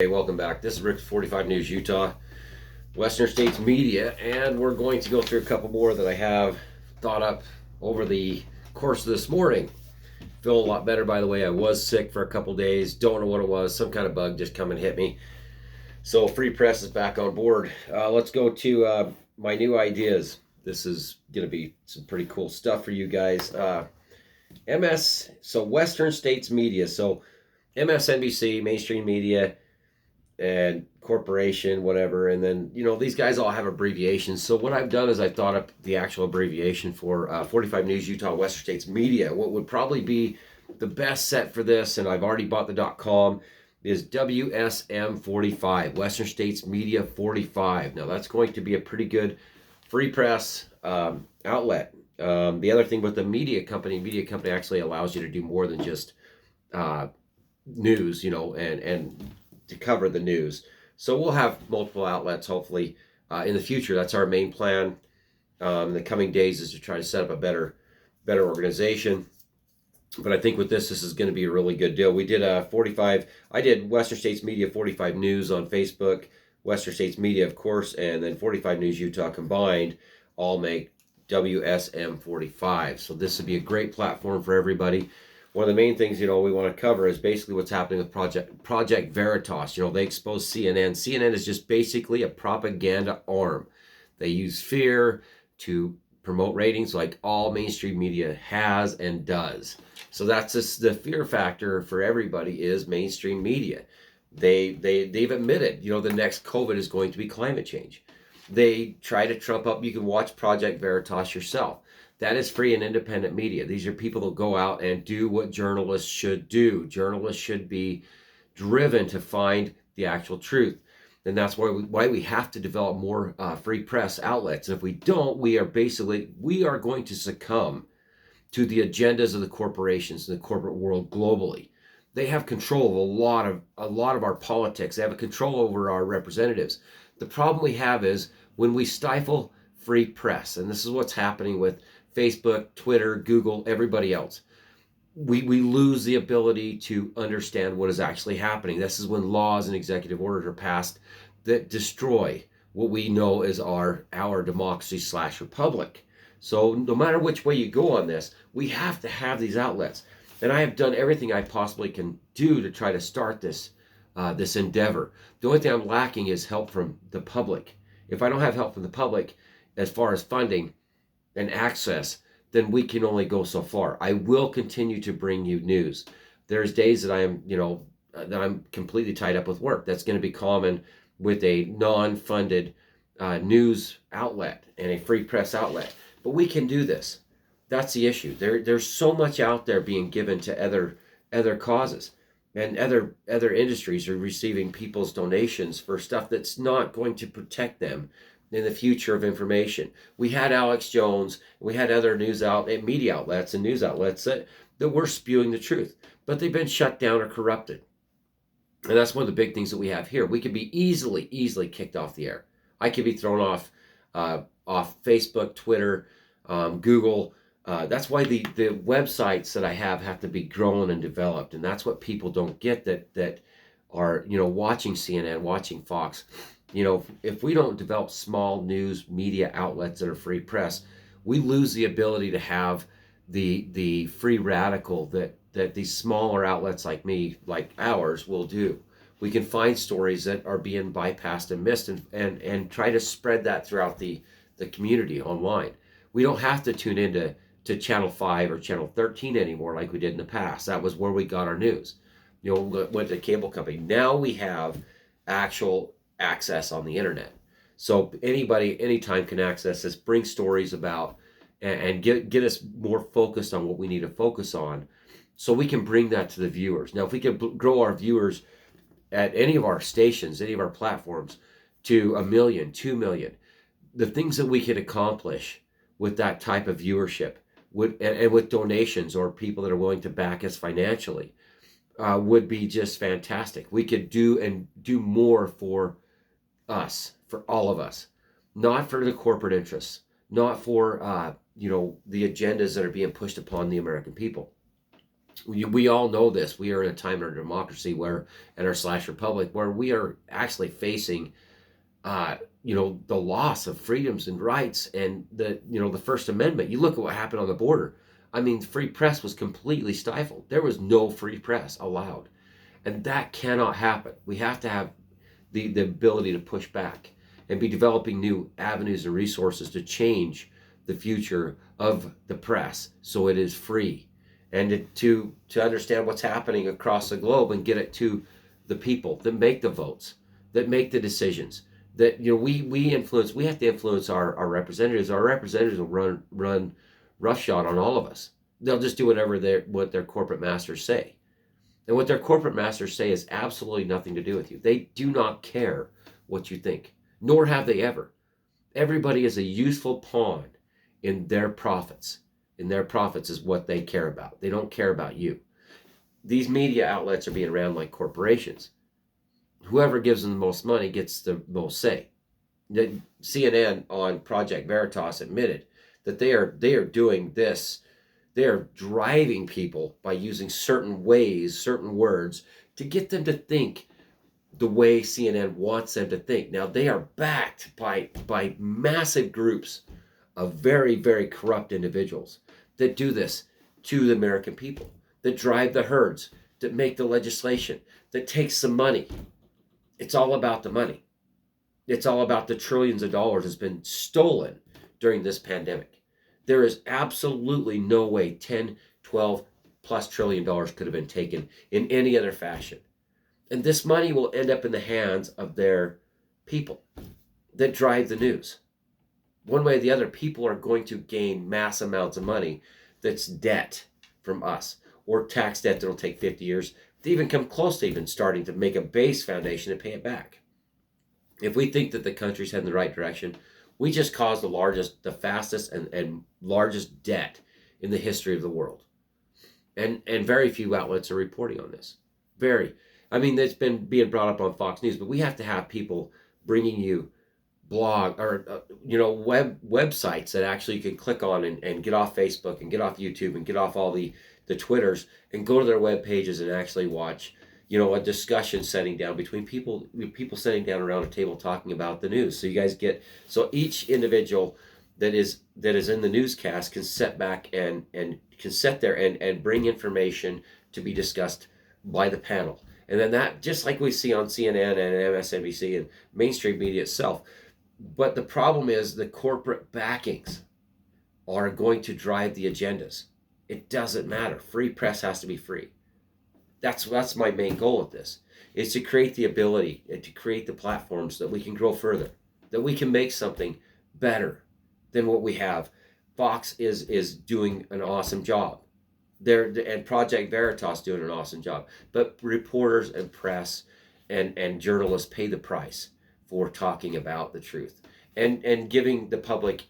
Hey, welcome back. This is Rick 45 News Utah, Western States Media, and we're going to go through a couple more that I have thought up over the course of this morning. Feel a lot better, by the way. I was sick for a couple days. Don't know what it was. Some kind of bug just come and hit me. So Free Press is back on board. Let's go to my new ideas. This is going to be some pretty cool stuff for you guys. So Western States Media. So MSNBC, mainstream media, and corporation, whatever. And then, these guys all have abbreviations. So what I've done is I thought up the actual abbreviation for 45 News Utah Western States Media. What would probably be the best set for this, and I've already bought the .com, is WSM 45, Western States Media 45. Now that's going to be a pretty good free press outlet. The other thing with the media company actually allows you to do more than just news, and to cover the news. So we'll have multiple outlets hopefully in the future. That's our main plan in the coming days, is to try to set up a better organization. But I think with this is going to be a really good deal. We did I did Western States Media 45 News on Facebook, Western States Media, of course, and then 45 News Utah combined all make WSM 45. So this would be a great platform for everybody. One of the main things, we want to cover is basically what's happening with Project Veritas. They expose CNN. CNN is just basically a propaganda arm. They use fear to promote ratings like all mainstream media has and does. So that's just the fear factor for everybody is mainstream media. They've admitted, the next COVID is going to be climate change. They try to trump up. You can watch Project Veritas yourself. That is free and independent media. These are people that go out and do what journalists should do. Journalists should be driven to find the actual truth. And that's why we have to develop more free press outlets. And if we don't, we are going to succumb to the agendas of the corporations and the corporate world globally. They have control of a lot of our politics. They have a control over our representatives. The problem we have is when we stifle free press, and this is what's happening with Facebook, Twitter, Google, everybody else. We lose the ability to understand what is actually happening. This is when laws and executive orders are passed that destroy what we know as our democracy / republic. So no matter which way you go on this, we have to have these outlets. And I have done everything I possibly can do to try to start this endeavor. The only thing I'm lacking is help from the public. If I don't have help from the public as far as funding and access, then we can only go so far. I will continue to bring you news. There's days that I am, that I'm completely tied up with work. That's going to be common with a non-funded news outlet and a free press outlet. But we can do this. That's the issue. There's so much out there being given to other causes, and other industries are receiving people's donations for stuff that's not going to protect them in the future of information. We had Alex Jones, we had other media outlets and news outlets that were spewing the truth, but they've been shut down or corrupted. And that's one of the big things that we have here. We could be easily kicked off the air. I could be thrown off Facebook, Twitter, Google. That's why the websites that I have to be grown and developed, and that's what people don't get that are watching CNN, watching Fox. If we don't develop small news media outlets that are free press, we lose the ability to have the free radical that these smaller outlets like ours will do. We can find stories that are being bypassed and missed and try to spread that throughout the community online. We don't have to tune into Channel 5 or Channel 13 anymore like we did in the past. That was where we got our news. Went to the cable company. Now we have actual access on the internet. So anybody, anytime can access this, bring stories about, and get us more focused on what we need to focus on so we can bring that to the viewers. Now, if we can grow our viewers at any of our stations, any of our platforms to 1 million, 2 million, the things that we could accomplish with that type of viewership and with donations or people that are willing to back us financially would be just fantastic. We could do more for us, for all of us, not for the corporate interests, not for the agendas that are being pushed upon the American people. We all know this. We are in a time in our democracy where, in our slash republic, where we are actually facing, the loss of freedoms and rights and the First Amendment. You look at what happened on the border. I mean, free press was completely stifled. There was no free press allowed. And that cannot happen. We have to have the ability to push back and be developing new avenues and resources to change the future of the press so it is free, and to understand what's happening across the globe and get it to the people that make the votes, that make the decisions, that we influence. We have to influence our representatives. Our representatives will run roughshod on all of us. They'll just do what their corporate masters say. And what their corporate masters say is absolutely nothing to do with you. They do not care what you think, nor have they ever. Everybody is a useful pawn in their profits. And their profits is what they care about. They don't care about you. These media outlets are being ran like corporations. Whoever gives them the most money gets the most say. CNN on Project Veritas admitted that they are doing this. They are driving people by using certain ways, certain words, to get them to think the way CNN wants them to think. Now, they are backed by massive groups of very, very corrupt individuals that do this to the American people, that drive the herds, that make the legislation, that takes some money. It's all about the money. It's all about the trillions of dollars that's been stolen during this pandemic. There is absolutely no way 10, 12 plus trillion dollars could have been taken in any other fashion. And this money will end up in the hands of their people that drive the news. One way or the other, people are going to gain mass amounts of money that's debt from us, or tax debt that'll take 50 years to even come close to even starting to make a base foundation to pay it back. If we think that the country's heading in the right direction, we just caused the fastest and largest debt in the history of the world. And very few outlets are reporting on this. It's been being brought up on Fox News, but we have to have people bringing you blog or websites that actually you can click on and get off Facebook and get off YouTube and get off all the Twitters and go to their web pages and actually watch a discussion setting down between people sitting down around a table talking about the news. So each individual that is in the newscast can sit back and can sit there and bring information to be discussed by the panel. And then that, just like we see on CNN and MSNBC and mainstream media itself. But the problem is the corporate backings are going to drive the agendas. It doesn't matter. Free press has to be free. That's my main goal with this, is to create the ability and to create the platforms that we can grow further, that we can make something better than what we have. Fox is doing an awesome job. And Project Veritas doing an awesome job. But reporters and press and journalists pay the price for talking about the truth and giving the public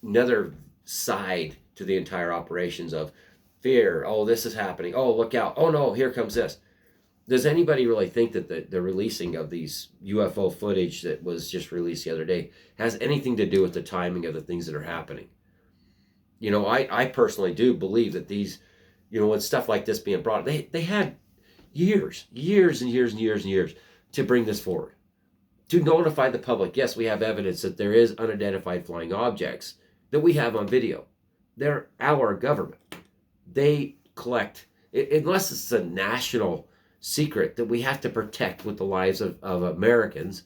another side to the entire operations of fear. Oh, this is happening. Oh, look out. Oh no, here comes this. Does anybody really think that the releasing of these UFO footage that was just released the other day has anything to do with the timing of the things that are happening? I personally do believe that these, when stuff like this being brought, they had years and years and years and years to bring this forward, to notify the public. Yes, we have evidence that there is unidentified flying objects that we have on video. They're our government. They collect, unless it's a national secret that we have to protect with the lives of Americans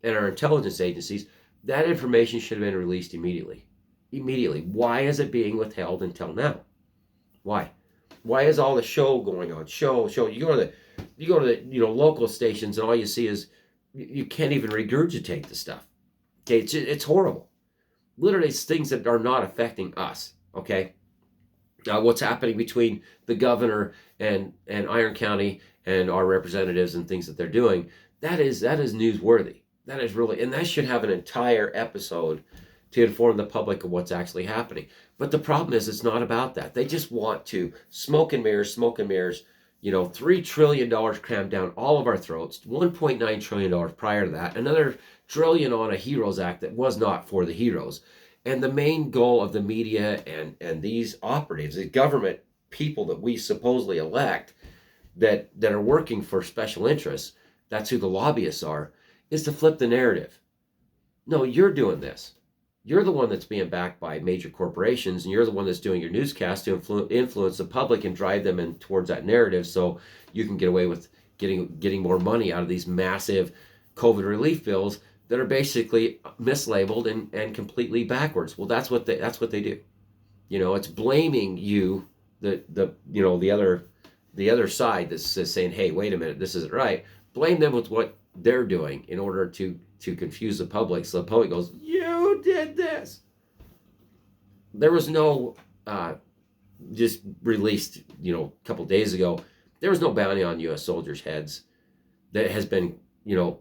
and our intelligence agencies, that information should have been released immediately. Why is it being withheld until now? Why is all the show going on? Show. You go to the local stations and all you see is you can't even regurgitate the stuff. Okay, it's horrible. Literally, it's things that are not affecting us. Okay, what's happening between the governor and Iron County and our representatives and things that they're doing, that is newsworthy. That is really, and that should have an entire episode to inform the public of what's actually happening. But the problem is, it's not about that. They just want to smoke and mirrors, $3 trillion crammed down all of our throats, $1.9 trillion prior to that, another trillion on a HEROES Act that was not for the heroes. And the main goal of the media and these operatives, the government people that we supposedly elect that are working for special interests, that's who the lobbyists are, is to flip the narrative. No, you're doing this. You're the one that's being backed by major corporations, and you're the one that's doing your newscast to influence the public and drive them in towards that narrative, so you can get away with getting more money out of these massive COVID relief bills that are basically mislabeled and completely backwards. Well, that's what they do. It's blaming you, the other side that's saying, hey, wait a minute, this isn't right. Blame them with what they're doing in order to confuse the public, so the public goes, you did this. There was no just released a couple days ago, there was no bounty on U.S. soldiers' heads that has been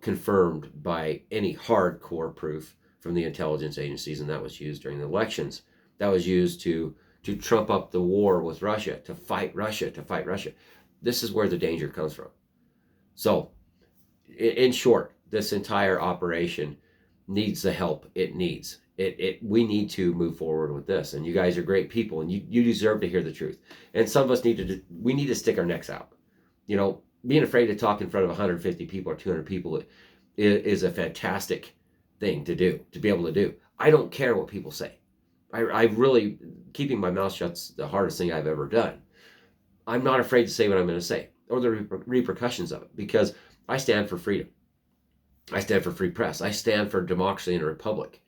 confirmed by any hardcore proof from the intelligence agencies, and that was used during the elections. That was used to trump up the war with Russia, to fight Russia. This is where the danger comes from. So, in short, this entire operation needs the help it needs. We need to move forward with this, and you guys are great people, and you deserve to hear the truth. And some of us need to stick our necks out. Being afraid to talk in front of 150 people or 200 people is a fantastic thing to do, to be able to do. I don't care what people say. I really, keeping my mouth shut's the hardest thing I've ever done. I'm not afraid to say what I'm going to say, or the repercussions of it, because I stand for freedom. I stand for free press. I stand for democracy and a republic.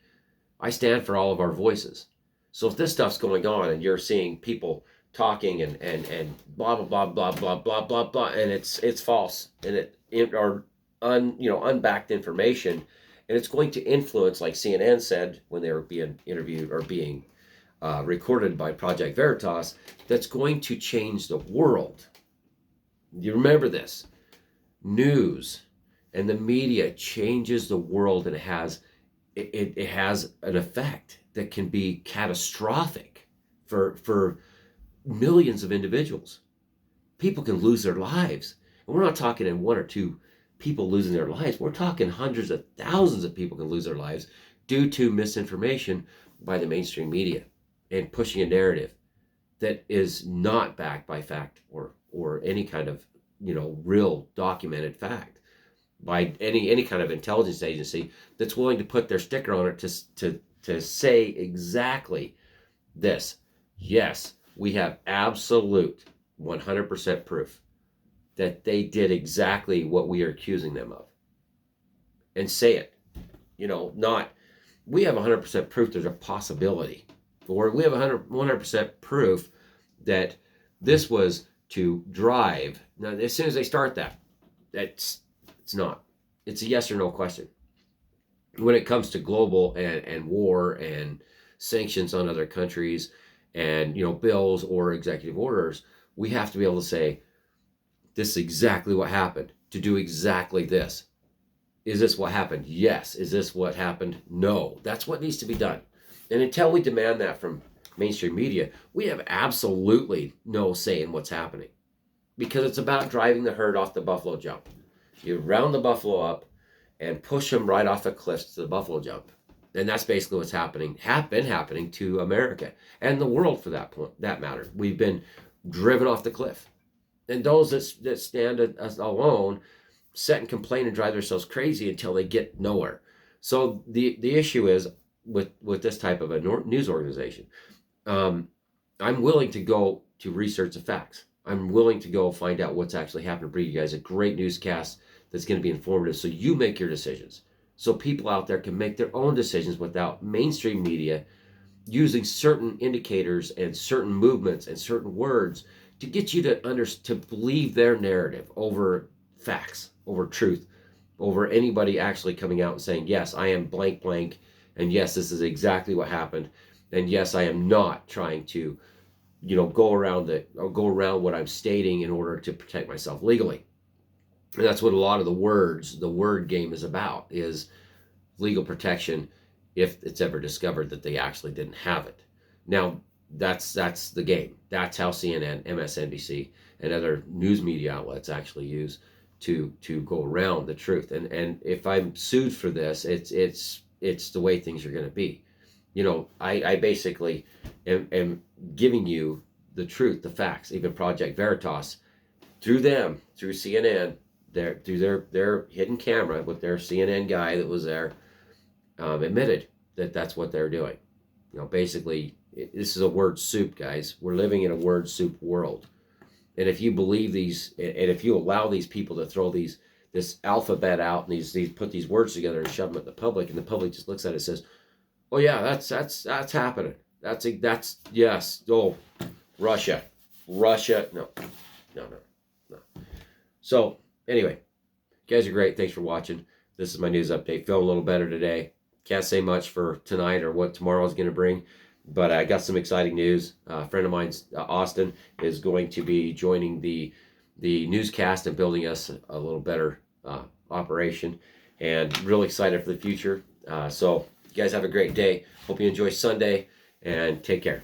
I stand for all of our voices. So if this stuff's going on and you're seeing people talking and blah blah blah blah blah blah blah blah, and it's false, and unbacked information, and it's going to influence, like CNN said when they were being interviewed or being recorded by Project Veritas, that's going to change the world. You remember this. News and the media changes the world, and it has an effect that can be catastrophic for millions of individuals. People can lose their lives. And we're not talking in one or two people losing their lives. We're talking hundreds of thousands of people can lose their lives due to misinformation by the mainstream media and pushing a narrative that is not backed by fact or any kind of real documented fact by any kind of intelligence agency that's willing to put their sticker on it to say exactly this. Yes, we have absolute 100% proof that they did exactly what we are accusing them of. And say it. Not, we have 100% proof there's a possibility. Or we have 100% proof that this was to drive. Now, as soon as they start that, it's not. It's a yes or no question. When it comes to global and war and sanctions on other countries and bills or executive orders, we have to be able to say, this is exactly what happened, to do exactly this. Is this what happened? Yes. Is this what happened? No. That's what needs to be done. And until we demand that from mainstream media, we have absolutely no say in what's happening, because it's about driving the herd off the buffalo jump. You round the buffalo up and push them right off the cliffs to the buffalo jump. And that's basically what's been happening to America and the world, for that matter. We've been driven off the cliff. And those that stand alone sit and complain and drive themselves crazy until they get nowhere. So the issue is with this type of a news organization, I'm willing to go to research the facts. I'm willing to go find out what's actually happened, bring you guys a great newscast that's going to be informative, so you make your decisions. So people out there can make their own decisions without mainstream media using certain indicators and certain movements and certain words to get you to believe their narrative over facts, over truth, over anybody actually coming out and saying, yes, I am blank blank, and yes, this is exactly what happened, and yes, I am not trying to go around what I'm stating in order to protect myself legally. And that's what a lot of the word game is about, is legal protection if it's ever discovered that they actually didn't have it. Now, that's the game. That's how CNN, MSNBC, and other news media outlets actually use to go around the truth. And if I'm sued for this, it's the way things are going to be. I basically am giving you the truth, the facts, even Project Veritas, through them, through CNN, through their hidden camera with their CNN guy that was there, admitted that that's what they're doing. You know, basically, this is a word soup, guys. We're living in a word soup world. And if you believe these, and if you allow these people to throw this alphabet out and these put these words together and shove them at the public, and the public just looks at it and says, "Oh yeah, that's happening. That's yes. Oh, Russia, no, no, no, no." So anyway, you guys are great. Thanks for watching. This is my news update. Feeling a little better today. Can't say much for tonight or what tomorrow is going to bring, but I got some exciting news. A friend of mine, Austin, is going to be joining the newscast and building us a little better operation, and really excited for the future. So you guys have a great day. Hope you enjoy Sunday, and take care.